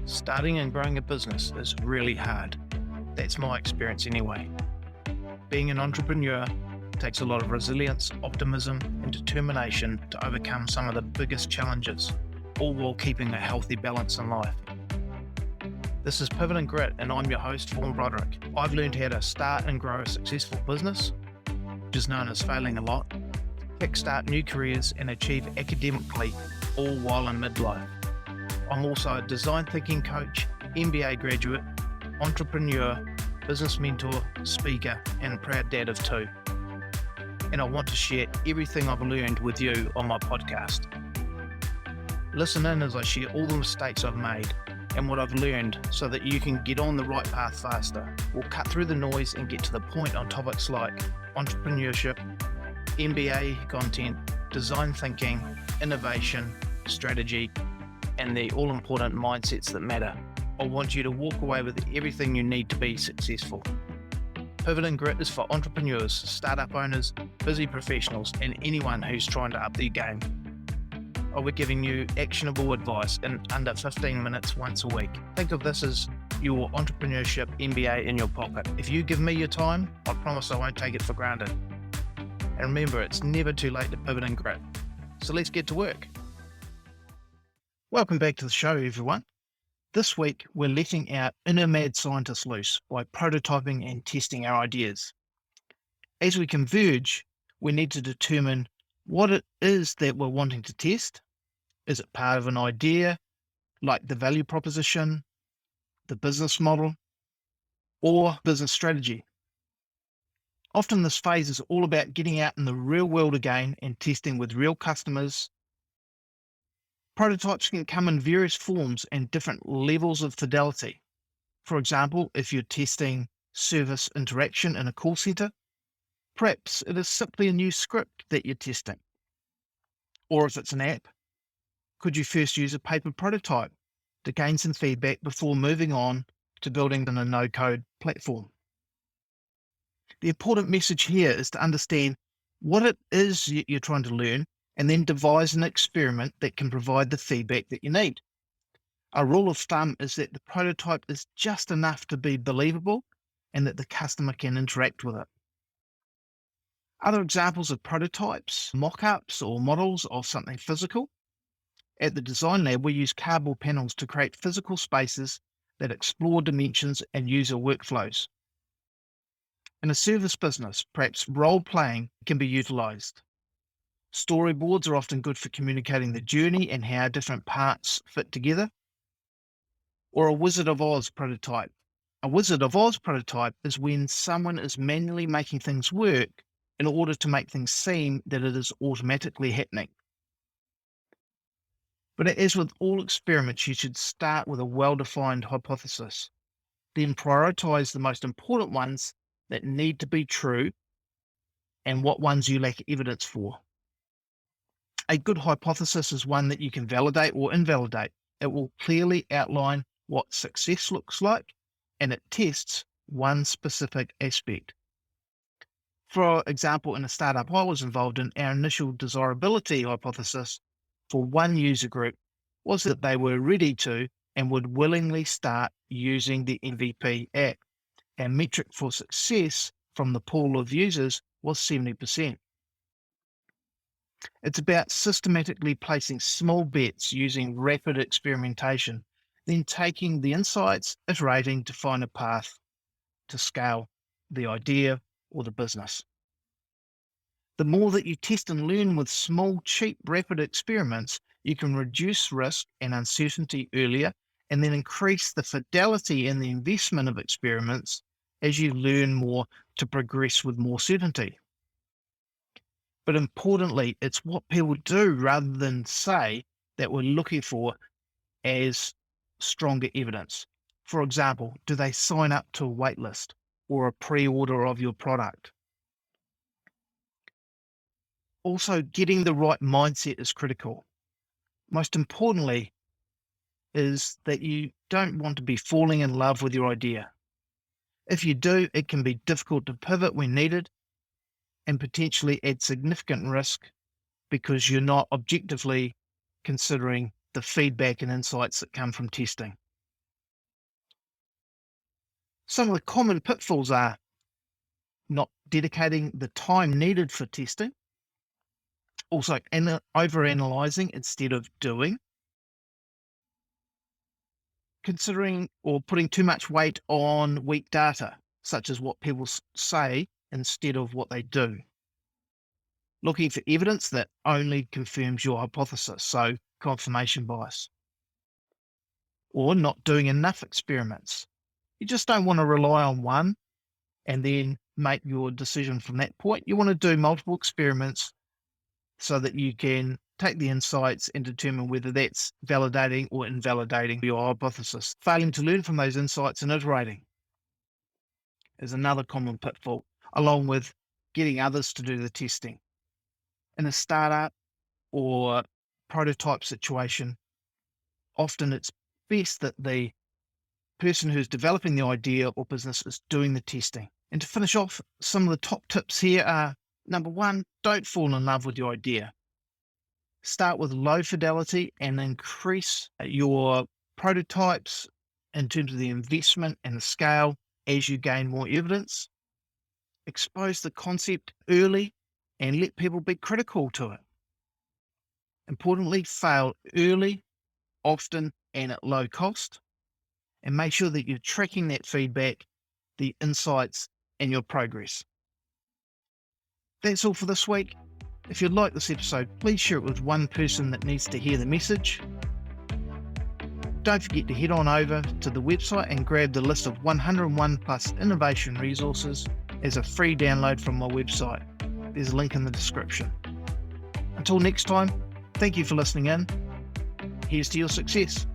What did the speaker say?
Starting and growing a business is really hard. That's my experience anyway. Being an entrepreneur takes a lot of resilience, optimism, and determination to overcome some of the biggest challenges, all while keeping a healthy balance in life. This is Pivot and Grit, and I'm your host, Vaughan Broderick. I've learned how to start and grow a successful business, which is known as failing a lot, kickstart new careers, and achieve academically, all while in midlife. I'm also a design thinking coach, MBA graduate, entrepreneur, business mentor, speaker, and proud dad of two. And I want to share everything I've learned with you on my podcast. Listen in as I share all the mistakes I've made and what I've learned so that you can get on the right path faster. We'll cut through the noise and get to the point on topics like entrepreneurship, MBA content, design thinking, innovation, strategy, and the all-important mindsets that matter. I want you to walk away with everything you need to be successful. Pivot and Grit is for entrepreneurs, startup owners, busy professionals, and anyone who's trying to up their game. I'll be giving you actionable advice in under 15 minutes once a week. Think of this as your entrepreneurship MBA in your pocket. If you give me your time, I promise I won't take it for granted. And remember, it's never too late to pivot and grit. So let's get to work. Welcome back to the show, everyone. This week, we're letting our inner mad scientist loose by prototyping and testing our ideas. As we converge, we need to determine what it is that we're wanting to test. Is it part of an idea, like the value proposition, the business model, or business strategy? Often this phase is all about getting out in the real world again and testing with real customers. Prototypes can come in various forms and different levels of fidelity. For example, if you're testing service interaction in a call center, perhaps it is simply a new script that you're testing. Or if it's an app, could you first use a paper prototype to gain some feedback before moving on to building in a no-code platform? The important message here is to understand what it is you're trying to learn and then devise an experiment that can provide the feedback that you need. A rule of thumb is that the prototype is just enough to be believable and that the customer can interact with it. Other examples of prototypes, mock-ups or models of something physical. At the Design Lab, we use cardboard panels to create physical spaces that explore dimensions and user workflows. In a service business, perhaps role-playing can be utilized. Storyboards are often good for communicating the journey and how different parts fit together. Or a Wizard of Oz prototype. A Wizard of Oz prototype is when someone is manually making things work in order to make things seem that it is automatically happening. But as with all experiments, you should start with a well-defined hypothesis. Then prioritize the most important ones that need to be true and what ones you lack evidence for. A good hypothesis is one that you can validate or invalidate. It will clearly outline what success looks like, and it tests one specific aspect. For example, in a startup I was involved in, our initial desirability hypothesis for one user group was that they were ready to and would willingly start using the MVP app. Our metric for success from the pool of users was 70%. It's about systematically placing small bets using rapid experimentation, then taking the insights, iterating to find a path to scale the idea or the business. The more that you test and learn with small, cheap, rapid experiments, you can reduce risk and uncertainty earlier and then increase the fidelity and the investment of experiments as you learn more to progress with more certainty. But importantly, it's what people do rather than say that we're looking for as stronger evidence. For example, do they sign up to a wait list or a pre-order of your product? Also, getting the right mindset is critical. Most importantly is that you don't want to be falling in love with your idea. If you do, it can be difficult to pivot when needed and potentially add significant risk because you're not objectively considering the feedback and insights that come from testing. Some of the common pitfalls are not dedicating the time needed for testing, also overanalyzing instead of doing, considering or putting too much weight on weak data, such as what people say instead of what they do, looking for evidence that only confirms your hypothesis, so confirmation bias, or not doing enough experiments. You just don't want to rely on one and then make your decision from that point. You want to do multiple experiments so that you can take the insights and determine whether that's validating or invalidating your hypothesis. Failing to learn from those insights and iterating is another common pitfall, along with getting others to do the testing. In a startup or prototype situation, often it's best that the person who's developing the idea or business is doing the testing. And to finish off, some of the top tips here are: number one, don't fall in love with your idea. Start with low fidelity and increase your prototypes in terms of the investment and the scale as you gain more evidence. Expose the concept early and let people be critical to it. Importantly, fail early, often, and at low cost. And make sure that you're tracking that feedback, the insights, and your progress. That's all for this week. If you like this episode, please share it with one person that needs to hear the message. Don't forget to head on over to the website and grab the list of 101 plus innovation resources as a free download from my website. There's a link in the description. Until next time, thank you for listening in. Here's to your success.